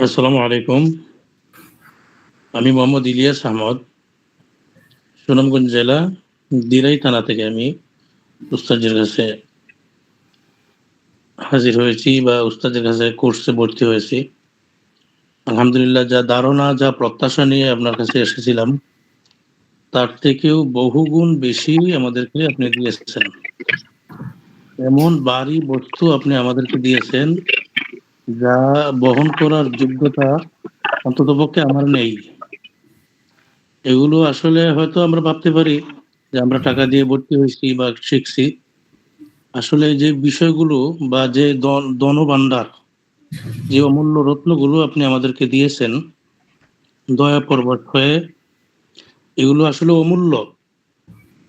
আসসালামু আলাইকুম। আমি মোহাম্মদ ইলিয়াস আহমদ। সুনামগঞ্জ জেলা দিরাই থানা থেকে আমি উস্তাদের কাছে হাজির হয়েছি বা উস্তাদের কাছে কোর্সে ভর্তি হয়েছি। আলহামদুলিল্লাহ, যা ধারণা, যা প্রত্যাশা নিয়ে আপনার কাছে এসেছিলাম, তার থেকেও বহুগুণ বেশি আমাদেরকে আপনি দিয়েছেন। এমন ভারী বস্তু আপনি আমাদেরকে দিয়েছেন, যা বহন করার যোগ্যতা অন্ততপক্ষে আমার নেই। এগুলো আসলে হয়তো আমরা ভাবতে পারি যে আমরা টাকা দিয়ে ভর্তি হয়েছি বা শিখছি। আসলে যে বিষয়গুলো বা যে ধনভাণ্ডার, যে অমূল্য রত্নগুলো আপনি আমাদেরকে দিয়েছেন দয়া পরবশ হয়ে, এগুলো আসলে অমূল্য।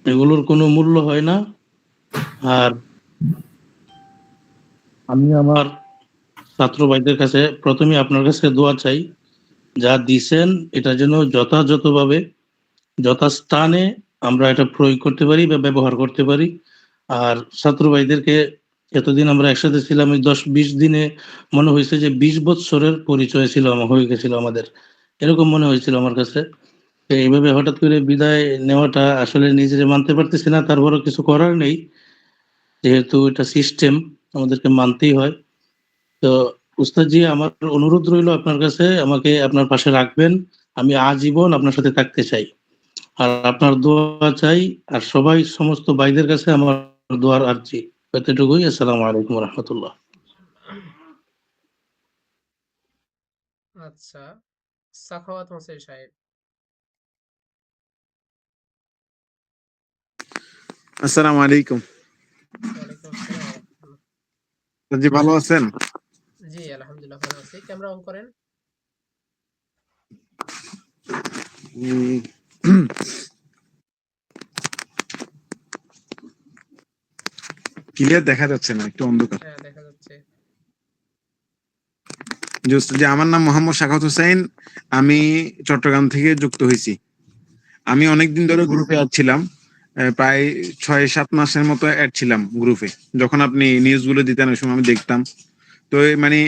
এগুলোর কোনো মূল্য হয় না। আর আমি আমার ছাত্র ভাইদের কাছে প্রথমে আপনার কাছে দোয়া চাই, যা দিছেন এটা যেন যথাযথভাবে, যথাস্থানে আমরা এটা প্রয়োগ করতে পারি বা ব্যবহার করতে পারি। আর ছাত্র ভাইদেরকে, এতদিন আমরা একসাথে ছিলাম, এই 10-20 দিনে মনে হয়েছে যে 20 বৎসরের পরিচয় ছিল হয়ে গেছিল আমাদের, এরকম মনে হয়েছিল আমার কাছে। তো এইভাবে হঠাৎ করে বিদায় নেওয়াটা আসলে নিজেরে মানতে পারতেছি না, তারপরও কিছু করার নেই, যেহেতু এটা সিস্টেম, আমাদেরকে মানতেই হয়। তো উস্তাদজি, আমার অনুরোধ রইল আপনার কাছে, আমাকে আপনার পাশে রাখবেন। আমি আজীবন আপনার সাথে থাকতে চাই, আর আপনার দোয়া চাই। আর সবাই, সমস্ত ভাইদের কাছে আমার দোয়ার আরজি। এতটুকুই। আসসালামু আলাইকুম রহমতুল্লাহ। আচ্ছা, সাখাওয়াত হোসেন সাহেব। আসসালামু আলাইকুম। ওয়ালাইকুম আসসালাম ওয়া রাহমাতুল্লাহ। জি, ভালো আছেন? জি, আলহামদুলিল্লাহ ভালো আছি। ক্যামেরা অন করেন। ক্লিয়ার দেখা যাচ্ছে না, একটু অন্ধকার। হ্যাঁ, দেখা যাচ্ছে। যে আমার নাম মোহাম্মদ সাখাওয়াত হোসেন। আমি চট্টগ্রাম থেকে যুক্ত হয়েছি। আমি অনেকদিন ধরে গ্রুপে অ্যাড ছিলাম, প্রায় 6-7 মাসের মতো অ্যাড ছিলাম গ্রুপে। যখন আপনি নিউজ গুলো দিতেন ওই সময় আমি দেখতাম। তো মানে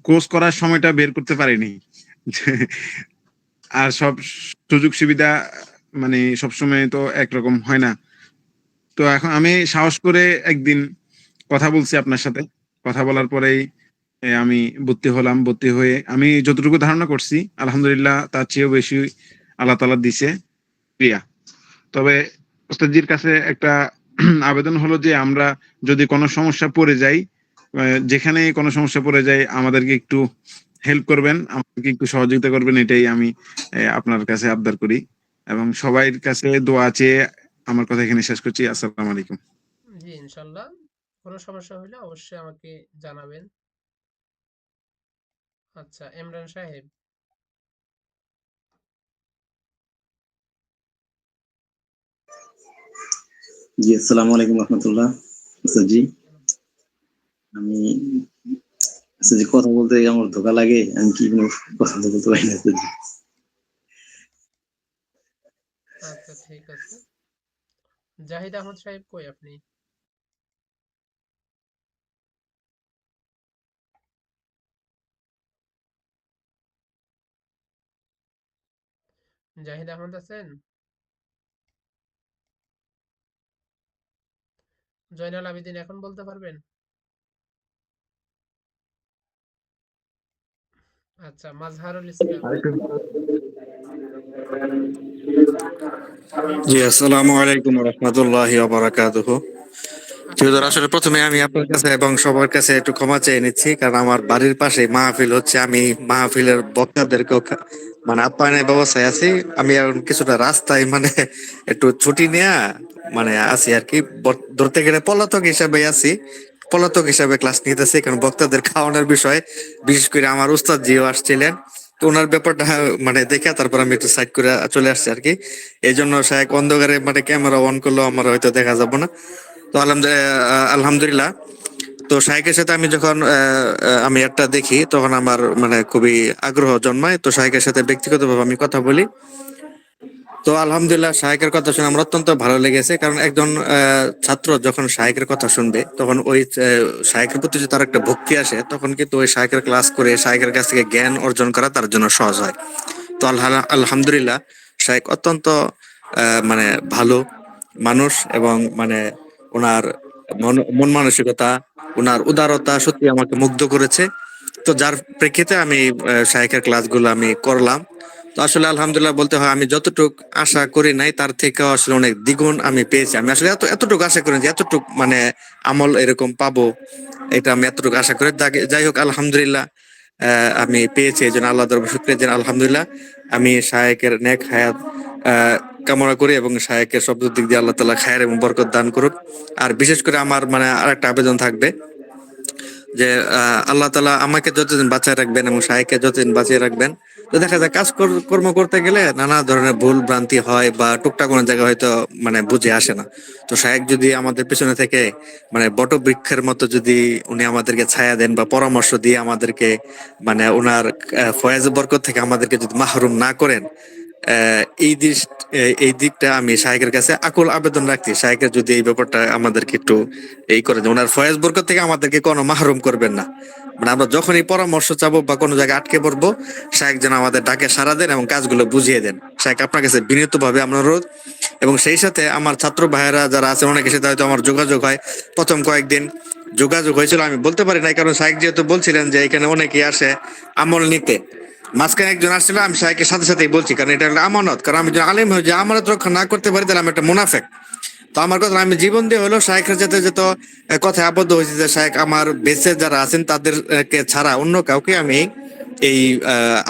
কোর্স করার সময়টা বের করতে পারিনি। আর সব সুযোগ সুবিধা মানে সবসময় তো একরকম হয় না। তো এখন আমি সাহস করে একদিন কথা বলছি আপনার সাথে। কথা বলার পরেই আমি ভর্তি হলাম। ভর্তি হয়ে আমি যতটুকু ধারণা করছি, আলহামদুলিল্লাহ তার চেয়েও বেশি আল্লাহ তাআলা দিছে ক্রিয়া। তবে ওস্তাদজির কাছে একটা আবেদন হলো যে আমরা যদি কোনো সমস্যা পড়ে যাই, যেখানে কোনো সমস্যা পড়ে যাই, আমাদেরকে একটু হেল্প করবেন, আমাদেরকে একটু সহযোগিতা করবেন, এটাই আমি আপনার কাছে আবদার করি। এবং সবাইয়ের কাছে দোয়া চেয়ে আমার কথা এখানে শেষ করছি। আসসালামু আলাইকুম। জি, ইনশাল্লাহ। কোনো সমস্যা হলে অবশ্যই আমাকে জানাবেন। আচ্ছা, ইমরান সাহেব। জি, আসসালামু আলাইকুম রহমতুল্লাহ। আচ্ছা জি, আমি আচ্ছা জি, কথা বলতে আমার ধোকা লাগে, আমি কি কোনো কথা তো বলতে পারি না। আচ্ছা জি। আচ্ছা, ঠিক আছে। জাহিদ আহমদ সাহেব কই আপনি? জাহিদ আহমদ আছেন? জয়নাল আবেদিন এখন বলতে পারবেন? আচ্ছা, মাজহারুল ইসলাম। জি, আসসালামু আলাইকুম রহমতুল্লাহি ওয়া বারাকাতুহু। আপনি আসলে প্রথমে আমি আপনার কাছে এবং সবার কাছে একটু ক্ষমা চেয়ে নিচ্ছি, কারণ আমার বাড়ির পাশে মাহফিল হচ্ছে। আমি মাহফিলের বক্তাদেরকেও মানে আপ্যায়নের ব্যবস্থায় আছি। আমি এখন কিছুটা রাস্তায় মানে একটু ছুটি নেয়া মানে আছি আর কি। ধরতে গেলে পলাতক হিসাবে আছি, পলাতক হিসাবে ক্লাস নিতেছি, কারণ বক্তাদের খাওয়ানোর বিষয়, বিশেষ করে আমার উস্তাদ জিও আসছিলেন। তো ওনার ব্যাপারটা মানে দেখে তারপর আমি একটু সাইড করে চলে আসছি আর কি। এই জন্য শায়ক অন্ধকারে মানে ক্যামেরা অন করলেও আমার হয়তো দেখা যাবে না। তো আলহামদুলিল্লাহ। তো শাইকের সাথে আমি যখন আমি একটা দেখি, তখন আমার মানে খুবই আগ্রহ জন্মায়। তো শাইকের সাথে ব্যক্তিগতভাবে আমি কথা বলি। তো আলহামদুলিল্লাহ শায়েকের কথা শুনে আমার অত্যন্ত ভালো লেগেছে, কারণ একজন ছাত্র যখন শায়েকের কথা শুনবে তখন ওই শায়েকের প্রতি যদি তার একটা ভক্তি আসে, তখন কিন্তু ওই শায়েকের ক্লাস করে শায়েকের কাছ থেকে জ্ঞান অর্জন করা তার জন্য সহজ হয়। তো আলহামদুলিল্লাহ শায়েক অত্যন্ত মানে ভালো মানুষ, এবং মানে ওনার মন মানসিকতা, ওনার উদারতা সত্যি আমাকে মুগ্ধ করেছে। তো যার প্রেক্ষিতে আমি শায়েকের ক্লাসগুলো আমি করলাম। তো আসলে আলহামদুলিল্লাহ বলতে হয়, আমি যতটুক আশা করি নাই তার থেকেও আসলে অনেক দ্বিগুণ আমি পেয়েছি। আমি আসলে এতটুকু আশা করি যে এতটুক মানে আমল এরকম পাবো, এটা আমি এতটুকু আশা করি। যাই হোক আলহামদুলিল্লাহ আমি পেয়েছি, এই জন্য আল্লাহ দরবার শুকরিয়া যে আলহামদুলিল্লাহ। আমি শায়েকের নেক হায়াত কামনা করি, এবং শায়েকের সব দিক দিয়ে আল্লাহ তাআলা খায়ের এবং বরকত দান করুক। আর বিশেষ করে আমার মানে আরেকটা আবেদন থাকবে যে আল্লাহ তাআলা আমাকে যতদিন বাঁচায় রাখবেন এবং শায়েককে যতদিন বাঁচিয়ে রাখবেন, তো দেখা যায় কাজ কর্ম করতে গেলে নানা ধরনের ভুল ভ্রান্তি হয়, বা টুকটাক কোনো জায়গায় হয়তো মানে বুঝে আসে না। তো শায়েক যদি আমাদের পেছনে থেকে মানে বটবৃক্ষের মতো যদি উনি আমাদেরকে ছায়া দেন বা পরামর্শ দিয়ে আমাদেরকে মানে ওনার ফয়েজ বরকত থেকে আমাদেরকে যদি মাহরুম না করেন, এই দিকটা আমি শায়েকের কাছে আকুল আবেদন রাখছি। শায়েকের যদি এই ব্যাপারটা আমাদেরকে একটু এই করে দেন, ওনার ফয়েজ বরকত থেকে আমাদেরকে কোনো মাহরুম করবেন না। মানে আমরা যখনই পরামর্শ চাবো বা কোনো জায়গায় আটকে পড়বো, শায়েক যেন আমাদের ডাকে সাড়া দেন এবং কাজগুলো বুঝিয়ে দেন। শায়েক আপনার কাছে বিনীতভাবে আমার অনুরোধ। এবং সেই সাথে আমার ছাত্র ভাইয়েরা যারা আছে অনেকের সাথে হয়তো আমার যোগাযোগ হয়, প্রথম কয়েকদিন যোগাযোগ হয়েছিল, আমি বলতে পারি নাই, কারণ শায়েক যেহেতু বলছিলেন যে এখানে অনেকেই আসে আমল নিতে। মাঝখানে একজন আসছিল, আমি শায়েকের সাথে সাথেই বলছি, কারণ এটা হলো আমানত। কারণ আমি যদি আলেম হয়ে যে আমানত রক্ষা না করতে পারি, তাহলে আমি একটা মুনাফেক। তো আমার কথা, আমি জীবন দিয়ে হলো শায়েখের সাথে যত কথায় আবদ্ধ হয়েছে যে শায়েখ আমার বেঁচে যারা আছেন তাদেরকে ছাড়া অন্য কাউকে আমি এই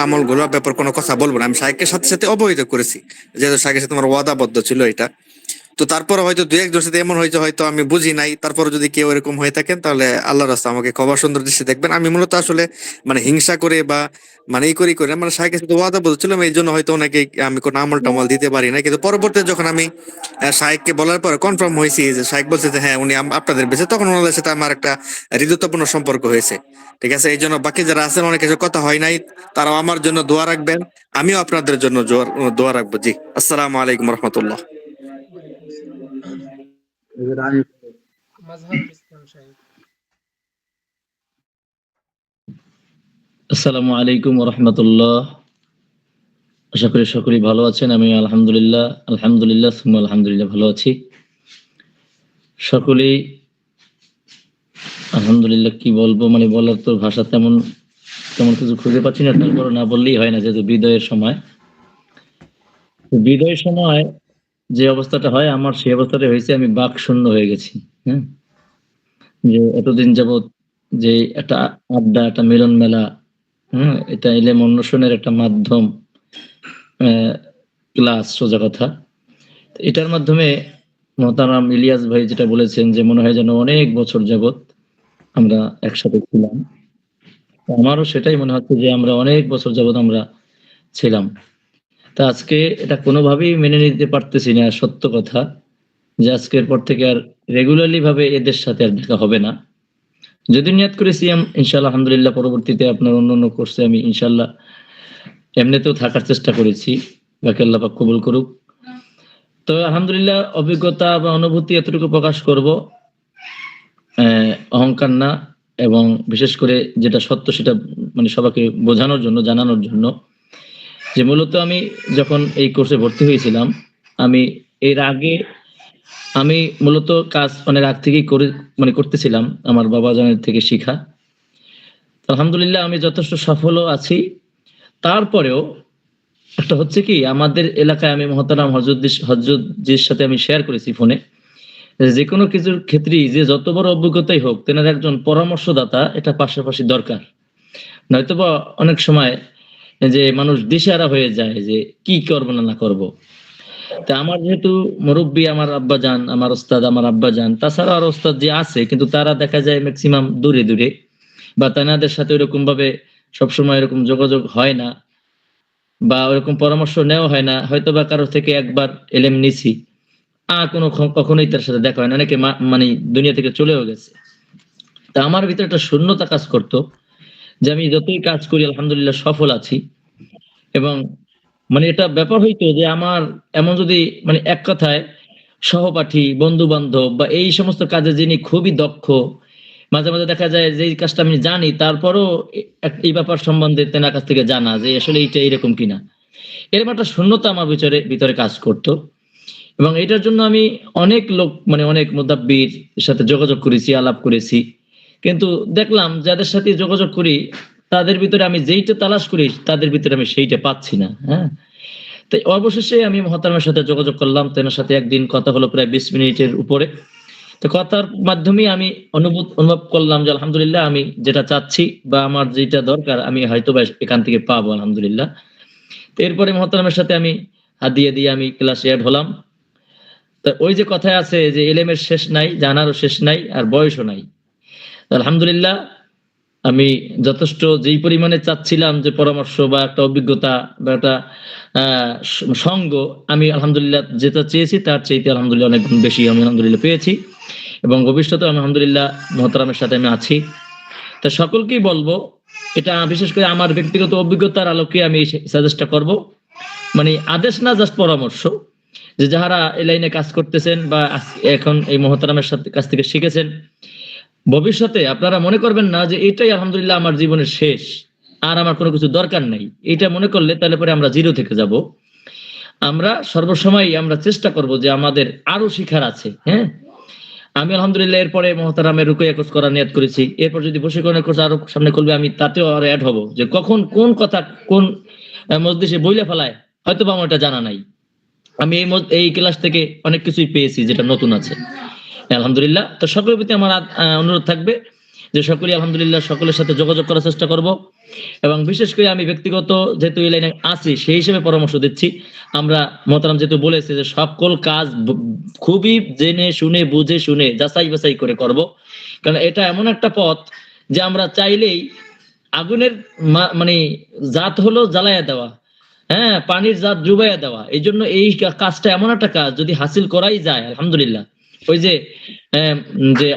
আমলগুলোর ব্যাপার কোনো কথা বলবো না। আমি শায়েখের সাথে সাথে অবহিত করেছি, যেহেতু শায়েখের সাথে আমার ওয়াদাবদ্ধ ছিল এটা। তো তারপরে হয়তো দুই একজন সাথে এমন হয়েছে, হয়তো আমি বুঝি নাই। তারপরে যদি কেউ এরকম হয়ে থাকেন, তাহলে আল্লাহর রাস্তা আমাকে ক্ষমা সুন্দর দৃষ্টি দেখবেন। আমি মূলত আসলে মানে হিংসা করে বা মানে এই করে মানে শায়েখের সাথে ওয়াদাবদ্ধ ছিলাম, এই জন্য হয়তো ওনাকে আমি কোনো আমল টামল দিতে পারি না। কিন্তু পরবর্তীতে যখন আমি শায়েখকে বলার পরে কনফার্ম হয়েছি যে শায়েখ বলছে যে হ্যাঁ উনি আপনাদের বেঁচে, তখন ওনাদের সাথে আমার একটা হৃদয়পূর্ণ সম্পর্ক হয়েছে। ঠিক আছে, এই জন্য বাকি যারা আছেন অনেক কিছু কথা হয় নাই, তারাও আমার জন্য দোয়া রাখবেন, আমিও আপনাদের জন্য দোয়া রাখবো। জি, আসসালামু আলাইকুম রহমতুল্লাহ। ওয়ালাইকুম আসসালাম। মাজহারুল ইসলাম শাহেদ। আসসালামু আলাইকুম রহমতুল্লাহ। আশা করি সকলেই ভালো আছেন। আমি আলহামদুলিল্লাহ সুম্মা আলহামদুলিল্লাহ ভালো আছি। সকলেই আলহামদুলিল্লাহ কি বলবো, মানে বলার তো ভাষা তেমন কিছু খুঁজে পাচ্ছি না। তারপর না বললেই হয় না, যেহেতু বিদায়ের সময় যে অবস্থাটা হয় আমার, সেই অবস্থাটা হয়েছে আমি বাক শূন্য হয়ে গেছি। হ্যাঁ, যে এতদিন যাবৎ যে একটা আড্ডা, একটা মিলন মেলা, এটা ইলম অন্বেষণের একটা মাধ্যম, ক্লাস সোজা কথা। এটার মাধ্যমে মোহতারাম ইলিয়াস ভাই যেটা বলেছেন যে মনে হয় যেন অনেক বছর যাবৎ আমরা একসাথে ছিলাম। আমারও সেটাই মনে হচ্ছে যে আমরা অনেক বছর যাবৎ আমরা ছিলাম। তা আজকে এটা কোনোভাবেই মেনে নিতে পারতেছি না, সত্য কথা, যে আজকের পর থেকে আর রেগুলারলি ভাবে এদের সাথে আর দেখা হবে না। যদি নিয়ত করেছি ইনশাআল্লাহ আলহামদুলিল্লাহ, পরবর্তীতে আপনার অন্য কোর্সে আমি ইনশাআল্লাহ এমনিতেও থাকার চেষ্টা করেছি, বাকি আল্লাহ পাক কবুল করুক। তো আলহামদুলিল্লাহ অভিজ্ঞতা বা অনুভূতি এতটুকু প্রকাশ করব, অহংকার না, এবং বিশেষ করে যেটা সত্য সেটা মানে সবাইকে বোঝানোর জন্য, জানানোর জন্য। যে মূলত আমি যখন এই কোর্সে ভর্তি হয়েছিলাম, আমি এর আগে আমি মূলত কাজ অনেক আগ থেকেই করতেছিলাম, আমার বাবা জানের থেকে শিখা। আলহামদুলিল্লাহ আমি যথেষ্ট সফলও আছি। তারপরেও একটা হচ্ছে কি, আমাদের এলাকায় আমি মহতারাম হযরতজির সাথে আমি শেয়ার করেছি ফোনে, যে কোনো কিছুর ক্ষেত্রেই যে যত বড় অভিজ্ঞতাই হোক, তেনার একজন পরামর্শদাতা এটা পাশাপাশি দরকার। নয়তোবা অনেক সময় যে মানুষ দিশেহারা হয়ে যায় যে কি করবো না করব। তা আমার যেহেতু মুরব্বী আমার আব্বাজান, আমার ওস্তাদ আমার আব্বাজান, তাছাড়া আর ওস্তাদ যে আছে, কিন্তু তারা দেখা যায় ম্যাক্সিমাম দূরে দূরে, বা তাদের সাথে ওরকম ভাবে সবসময় এরকম যোগাযোগ হয় না, বা ওরকম পরামর্শ নেওয়া হয় না। হয়তো বা কারোর থেকে একবার এলেম নিছি, কখনোই তার সাথে দেখা হয় না, অনেকে মানে দুনিয়া থেকে চলেও গেছে। তা আমার ভিতরে একটা শূন্যতা কাজ করতো, যে আমি যতই কাজ করি আলহামদুলিল্লাহ সফল আছি, এবং মানে এটা ব্যাপার হইতো যে আমার এমন যদি মানে এক কথায় সহপাঠী, বন্ধু বান্ধব বা এই সমস্ত কাজে যিনি খুবই দক্ষ, মাঝে মাঝে দেখা যায় যে এই কাজটা আমি জানি তারপরও এই ব্যাপার সম্বন্ধে তেনার কাছ থেকে জানা যে আসলে এইটা এরকম কিনা, এরকম একটা শূন্যতা আমার ভিতরে ভিতরে কাজ করতো। এবং এটার জন্য আমি অনেক লোক মানে অনেক মুদাব্বির সাথে যোগাযোগ করেছি, আলাপ করেছি, কিন্তু দেখলাম যাদের সাথে যোগাযোগ করি তাদের ভিতরে আমি যেইটা তালাশ করি তাদের ভিতরে আমি সেইটা পাচ্ছি না। হ্যাঁ, তাই অবশেষে আমি মহতারামের সাথে যোগাযোগ করলাম, তেনার সাথে একদিন কথা হলো প্রায় 20 মিনিটের উপরে। তো কথার মাধ্যমে আমি অনুভব করলাম যে আলহামদুলিল্লাহ আমি যেটা চাচ্ছি বা আমার যেটা দরকার আমি হয়তো বা এখান থেকে পাবো আলহামদুলিল্লাহ। তো এরপরে মহতারামের সাথে আমি হাত দিয়ে আমি ক্লাসে অ্যাড হলাম। তো ওই যে কথায় আছে যে এলেমের শেষ নাই, জানারও শেষ নাই, আর বয়সও নাই। আলহামদুলিল্লাহ আমি যথেষ্ট যেই পরিমাণে চাচ্ছিলাম যে পরামর্শ বা একটা অভিজ্ঞতা বা একটা সঙ্গ, আমি আলহামদুলিল্লাহ যেটা চেয়েছি তার চাইতে আলহামদুলিল্লাহ অনেক গুণ বেশি আমি আলহামদুলিল্লাহ পেয়েছি, এবং ভবিষ্যতে আলহামদুলিল্লাহ মহতারামের সাথে আমি আছি। তা সকলকেই বলবো, এটা বিশেষ করে আমার ব্যক্তিগত অভিজ্ঞতার আলোকে আমি সাজেস্টটা করব, মানে আদেশ না, জাস্ট পরামর্শ, যে যারা এই লাইনে কাজ করতেছেন বা এখন এই মহতারামের সাথে কাছ থেকে শিখেছেন, ভবিষ্যতে আপনারা মনে করবেন না যে এটাই আলহামদুলিল্লাহ আমার জীবনের শেষ, আর আমার কোনো কিছু দরকার নাই। এটা মনে করলে তাহলে পরে আমরা জিরো থেকে যাব। আমরা সর্বসময় আমরা চেষ্টা করব যে আমাদের আরো শিখার আছে। হ্যাঁ, আমি আলহামদুলিল্লাহ এরপরে মহতারামের রুকুয়া কোর্স করার নিয়ত করেছি। এরপর যদি বশীকরণের কোর্স আরো সামনে করবে আমি তাতেও আরো অ্যাড হব, যে কখন কোন কথা কোন মজলিসে বইলে ফেলায় হয়তো বা আমার এটা জানা নাই। আমি এই ক্লাস থেকে অনেক কিছুই পেয়েছি যেটা নতুন আছে আলহামদুলিল্লাহ। তো সকলের প্রতি আমার অনুরোধ থাকবে যে সকলেই আলহামদুলিল্লাহ সকলের সাথে যোগাযোগ করার চেষ্টা করব, এবং বিশেষ করে আমি ব্যক্তিগত যেহেতু এই লাইনে আছি সেই হিসেবে পরামর্শ দিচ্ছি। আমরা মহতারাম যেহেতু বলেছে যে সকল কাজ খুবই জেনে শুনে বুঝে শুনে যাচাই বাছাই করে করব, কারণ এটা এমন একটা পথ যে আমরা চাইলেই আগুনের মানে জাত হলো জ্বালাইয়া দেওয়া, হ্যাঁ, পানির জাত ডুবাইয়া দেওয়া। এই জন্য এই কাজটা এমন একটা কাজ যদি হাসিল করাই যায় আলহামদুলিল্লাহ, ওই যে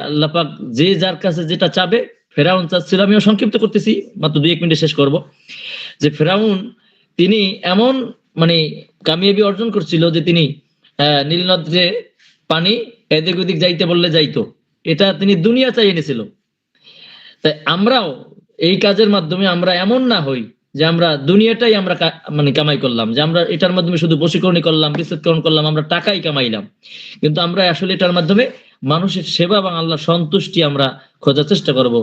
আল্লাহ পাক যে যার কাছে যেটা চাবে, ফেরাউন চাচ্ছিল, আমিও সংক্ষিপ্ত করতেছি মাত্র 2-1 মিনিটে শেষ করব, যে ফেরাউন তিনি এমন মানে কামিয়াবি অর্জন করছিল যে তিনি নীল নদে পানি এদিক ওদিক যাইতে বললে যাইতো, এটা তিনি দুনিয়া চাই এনেছিল। তাই আমরাও এই কাজের মাধ্যমে আমরা এমন না হই যে আমরা দুনিয়াটাই আমরা মানে কামাই করলাম, যে আমরা এটার মাধ্যমে শুধু বশীকরণই করলাম, বিচ্ছেদকরণ করলাম, আমরা টাকাই কামাইলাম, কিন্তু আমরা আসলে এটার মাধ্যমে মানুষের সেবা এবং আল্লাহর সন্তুষ্টি আমরা খোঁজার চেষ্টা করব।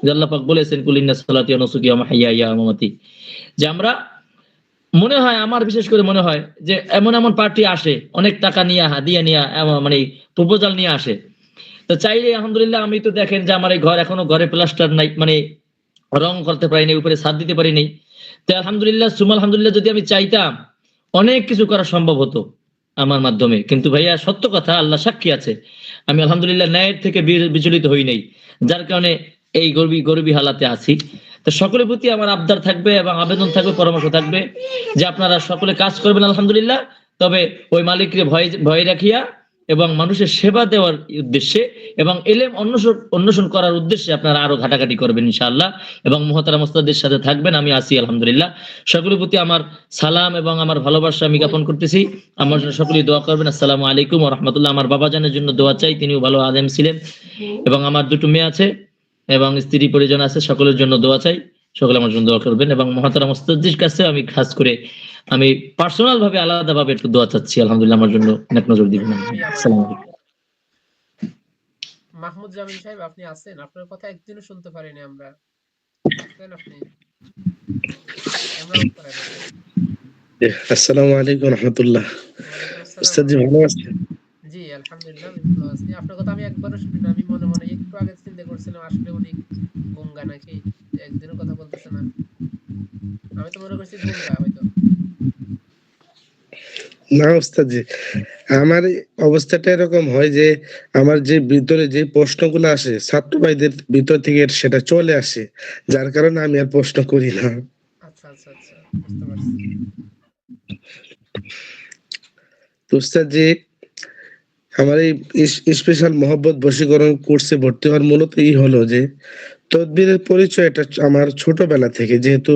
যে আল্লাহ পাক বলেছেন কুলিন্না সালাতি ওয়া নুসুকি ওয়া মাহইয়ায়া ওয়া মামাতি, যে আমরা মনে হয় আমার বিশেষ করে মনে হয় যে এমন এমন পার্টি আসে অনেক টাকা নিয়ে হাদিয়া নিয়ে মানে প্রপোজাল নিয়ে আসে, তো চাইলে আলহামদুলিল্লাহ আমি তো দেখেন যে আমার এই ঘর এখনো ঘরে প্লাস্টার নাই, মানে রং করতে পারিনি, উপরে ছাদ দিতে পারিনি। তো আলহামদুলিল্লাহ আলহামদুলিল্লাহ যদি আমি চাইতাম অনেক কিছু করা সম্ভব হতো আমার মাধ্যমে, কিন্তু ভাইয়া সত্য কথা আল্লাহ সাক্ষী আছে আমি আলহামদুলিল্লাহ ন্যায়ের থেকে বিচলিত হই নাই, যার কারণে এই গরিবী হালাতে আছি। তো সকলের প্রতি আমার আবদার থাকবে এবং আবেদন থাকবে, পরামর্শ থাকবে যে আপনারা সকলে কাজ করবেন আলহামদুলিল্লাহ, তবে ওই মালিককে ভয় রাখিয়া এবং মানুষের সেবা দেওয়ার উদ্দেশ্যে এবং এলেম অন্বেষণ করার উদ্দেশ্যে আপনারা আরো ঘাটাঘাটি করবেন ইনশাআল্লাহ, এবং মুহতারাম ওস্তাদের সাথে থাকবেন। আমি আছি আলহামদুলিল্লাহ। সকলের প্রতি আমার সালাম এবং আমার ভালোবাসা আমি জ্ঞাপন করতেছি। আমার জন্য সকলেই দোয়া করবেন। আসসালামু আলাইকুম ওয়া রাহমাতুল্লাহ। আমার বাবাজানের জন্য দোয়া চাই, তিনিও ভালো আলেম ছিলেন, এবং আমার 2 মেয়ে আছে এবং স্ত্রী পরিজন আছে, সকলের জন্য দোয়া চাই, সকলে আমার জন্য দোয়া করবেন। এবং মুহতারাম ওস্তাদের কাছে আমি খাস করে আমি পার্সোনাল ভাবে আলাদা ভাবে একটু দোয়া চাচ্ছি আলহামদুলিল্লাহ, আমার জন্য নেক নজর দিবেন। আসসালামু আলাইকুম। মাহমুদ জামিল সাহেব আপনি আছেন? আপনার কথা একদিনও শুনতে পারিনি আমরা। আছেন আপনি? আসসালামু আলাইকুম রাহমাতুল্লাহ। ওয়ালাইকুম আসসালাম। উস্তাদ জি ভালো আছেন? জি আলহামদুলিল্লাহ আমি ভালো আছি। আপনার কথা আমি একবারও শুনি না। আমি মনে মনে একটু আগে চিন্তা করছিলাম আসলে উনি গুঙ্গা নাকি, একদিনও কথা বলতেছে না। আমি তো মনে করছি গুঙ্গা হয়তো। না উস্তাদ জি, আমার অবস্থাটা এরকম হয় যে আমার যে ভিতরে যে প্রশ্নগুলো আসে ছাত্র ভাইদের ভিতর থেকে সেটা চলে আসে, যার কারণে আমি আর প্রশ্ন করি না। আচ্ছা আচ্ছা আচ্ছা, বুঝতে পারছি। উস্তাদ জি, আমার এই স্পেশাল মহব্বত বশীকরণ কোর্সে ভর্তি হওয়ার মূলত এই হলো যে তদবিরের পরিচয় এটা আমার ছোটবেলা থেকে, যেহেতু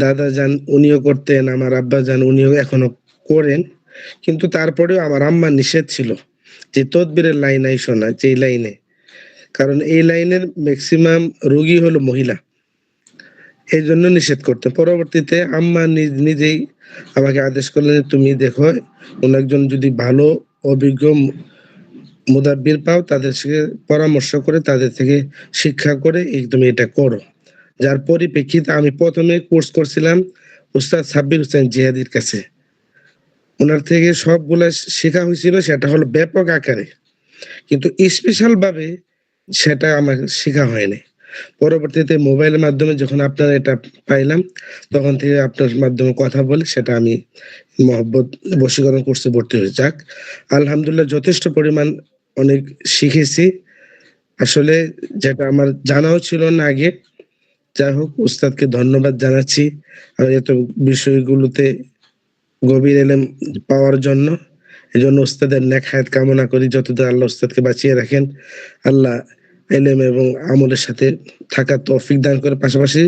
দাদা যান উনিও করতেন, আমার আব্বা যান উনিও এখনো করেন, কিন্তু তারপরেও আমার আম্মা নিষেধ ছিল যে তদবিরের লাইন আইসো না, যে লাইনে, কারণ এই লাইনের ম্যাক্সিমাম রোগী হলো মহিলা, এই জন্য নিষেধ করতে। পরবর্তীতে আম্মা নিজেই আমাকে আদেশ করলেন যে তুমি দেখো কোন একজন যদি ভালো অভিজ্ঞ মুদাব্বির পাও, তাদের সাথে পরামর্শ করে তাদের থেকে শিক্ষা করে তুমি এটা করো। যার পরিপ্রেক্ষিতে আমি প্রথমে কোর্স করছিলাম উস্তাদ সাব্বির হোসেন জিহাদির কাছে, ওনার থেকে সবগুলা শেখা হয়েছিল, সেটা হলো ব্যাপক আকারে, কিন্তু স্পেশাল ভাবে সেটা আমার শেখা হয়নি। পরবর্তীতে মোবাইলের মাধ্যমে যখন আপনারা এটা পাইলাম, তখন থেকে আপনার মাধ্যমে কথা বলে সেটা আমি মহব্বত বশীকরণ কোর্সে ভর্তি হয়ে যাক, আলহামদুলিল্লাহ যথেষ্ট পরিমাণ অনেক শিখেছি আসলে, যেটা আমার জানাও ছিল না আগে। যাই হোক, উস্তাদকে ধন্যবাদ জানাচ্ছি আর এত বিষয়গুলোতে গভীর এলেম পাওয়ার জন্য। এই জন্য উস্তাদের নেক হায়াত কামনা করি, যতদূর আল্লাহ উস্তাদকে বাঁচিয়ে রাখেন, আল্লাহ এলেম এবং আমলের সাথে থাকার তৌফিক দান করে। পাশাপাশি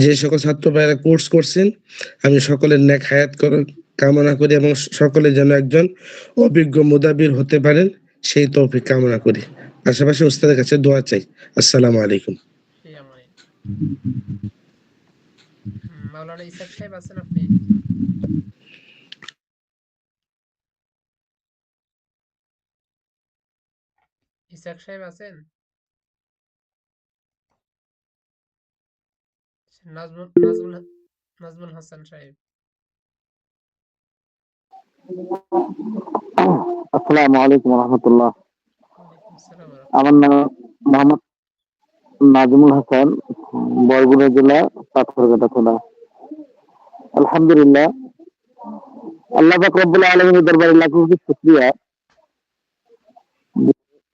যে সকল ছাত্র ভাইরা কোর্স করছেন, আমি সকলের নেক হায়াত কামনা করি এবং সকলে যেন একজন অভিজ্ঞ মুদাবির হতে পারেন সেই তৌফিক কামনা করি। পাশাপাশি উস্তাদের কাছে দোয়া চাই। আসসালামু আলাইকুম। মাওলানা ইসাক সাহেব আছেন আপনি? ইসাক সাহেব আছেন? নাজমুল হাসান সাহেব। আসসালামু আলাইকুম রহমতুল্লাহ। ওয়ালাইকুম আসসালাম। আমার নাম মোহাম্মদ নাজমুল হাসান, বরগুনা জেলা, পাথরঘাটা থানা। আলহামদুলিল্লাহ, আল্লাহ পাক রব্বুল আলামিনের দরবারে লাখ কোটি শুকরিয়া।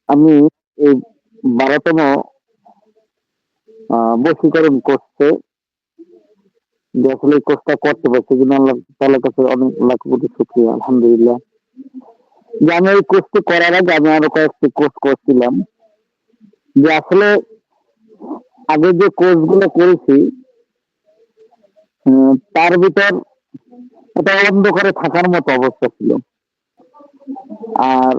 আমি এই 12তম বশীকরণ কোর্সে যে আসলে এই কোর্সটা করতে পারছি, কিন্তু আল্লাহ তাআলার কাছে অনেক লাখ কোটি শুকরিয়া। আলহামদুলিল্লাহ, যে আমি এই কোর্সটি করার আগে আমি আরো কয়েকটি কোর্স করছিলাম, যে আসলে আগে যে কোর্স গুলো করেছি তার ভিতর এটা অন্ধকারে থাকার মতো অবস্থা ছিল। আর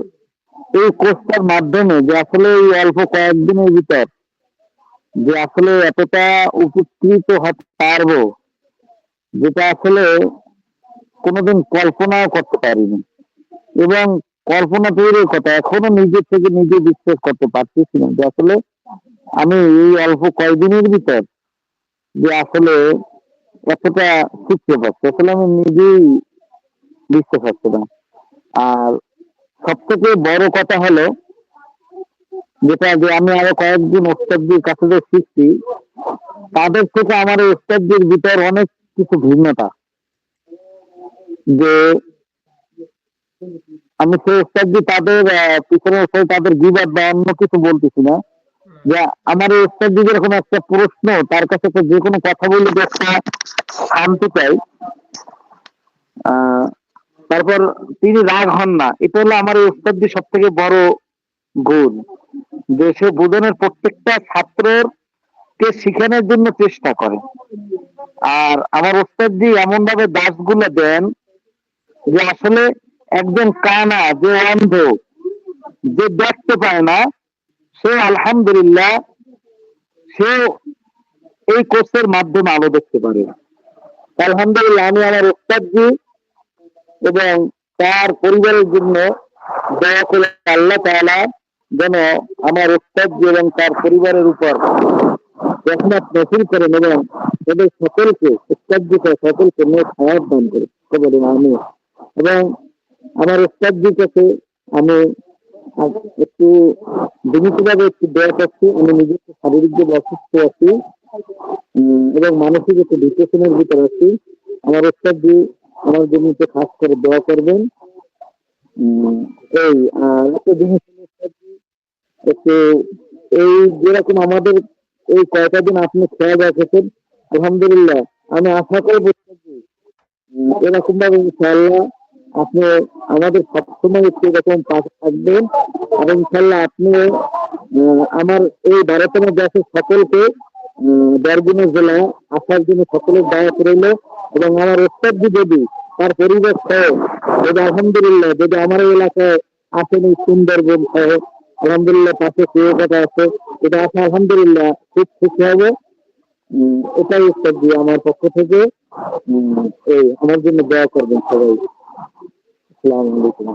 এই কোর্সটার মাধ্যমে যে আসলে এই অল্প কয়েকদিনের ভিতর যে আসলে এতটা উপকৃত হতে পারবো, যেটা আসলে কোনোদিন কল্পনাও করতে পারিনি, এবং কল্পনা তৈরির কথা এখনো নিজের থেকে নিজে বিশ্বাস করতে পারতেছি না যে আসলে আমি এই অল্প কয়েকদিনের ভিতর যে আসলে এতটা শিখতে পারছি, আসলে আমি নিজেই বিশ্বাস হচ্ছে না। আর সব থেকে বড় কথা হলো যেটা, যে আমি আরো কয়েকদিন ওস্তাদদের কাছে যে শিখছি, তাদের থেকে আমার এই ওস্তাদদের ভিতর অনেক কিছু ভিন্নতা, যে আমি সেই ওস্তাদজি তাদের পিছনে তাদের গিবাদ বা অন্য কিছু বলতেছি না, যে আমার এই ওস্তাদজি যেরকম একটা প্রশ্ন তার কাছে তো যে কোনো কথা বলে যে একটা শান্তি পাই, তারপর তিনি রাগ হন না, এটা হলো আমার এই ওস্তাদজি সব থেকে বড় গুণ, যে সে বোধনের প্রত্যেকটা ছাত্রের কে শিখানোর জন্য চেষ্টা করে। আর আমার ওস্তাদজি এমন ভাবে দাসগুলো দেন যে আসলে একজন কানা, যে অন্ধ, যে দেখতে পায় না, সে আলহামদুলিল্লাহ সে এই কোর্সের মাধ্যমে আলো দেখতে পারে। আলহামদুলিল্লাহ, আমি আমার ওস্তাদজি এবং তার পরিবারের জন্য দোয়া করে আল্লাহ তাআলা যেন আমার ওস্তাদজি এবং তার পরিবারের উপর রহমত নাযিল করেন এবং এদের সকলকে, ওস্তাদজিকে সকলকে নেক হায়াত দান করে বলেন আমিন। এবং আমার ওস্তাদজির কাছে আমি একটু বিনীতভাবে একটু দোয়া করছি। আমি নিজেকে শারীরিকভাবে অসুস্থ আছি এবং মানসিক একটু ডিপ্রেশনের ভিতরে আছি। আমার ওস্তাদজি আমার জন্য একটু খাস করে দোয়া করবেন। এই একটা জিনিস একটু, এই যেরকম আমাদের এই কয়টা দিন আপনি খেয়াল রেখেছেন, আলহামদুলিল্লাহ আমি আশা করবো এরকম ভাবে ইনশাআল্লাহ আপনি আমাদের সবসময় একটু এরকম পাশে থাকবেন, আর ইনশাআল্লাহ আপনি আমার এই ভারতের মধ্যে আছে সকলকে বরগুনা জেলা আসার জন্য সকলের দাওয়াত রইল। এবং আমার ওস্তাদজি যদি তার পরিবেশ সহ যদি আলহামদুলিল্লাহ যদি আমার এই এলাকায় আসেন এই সুন্দরবন সহ আলহামদুলিল্লাহ পাশে কুয়াকাটা আছে, এটা আসে আলহামদুলিল্লাহ খুব খুশি হবে। এটাই ওস্তাদজি আমার পক্ষ থেকে। এই আমার জন্য দোয়া করবেন সবাই। আসসালামু আলাইকুম।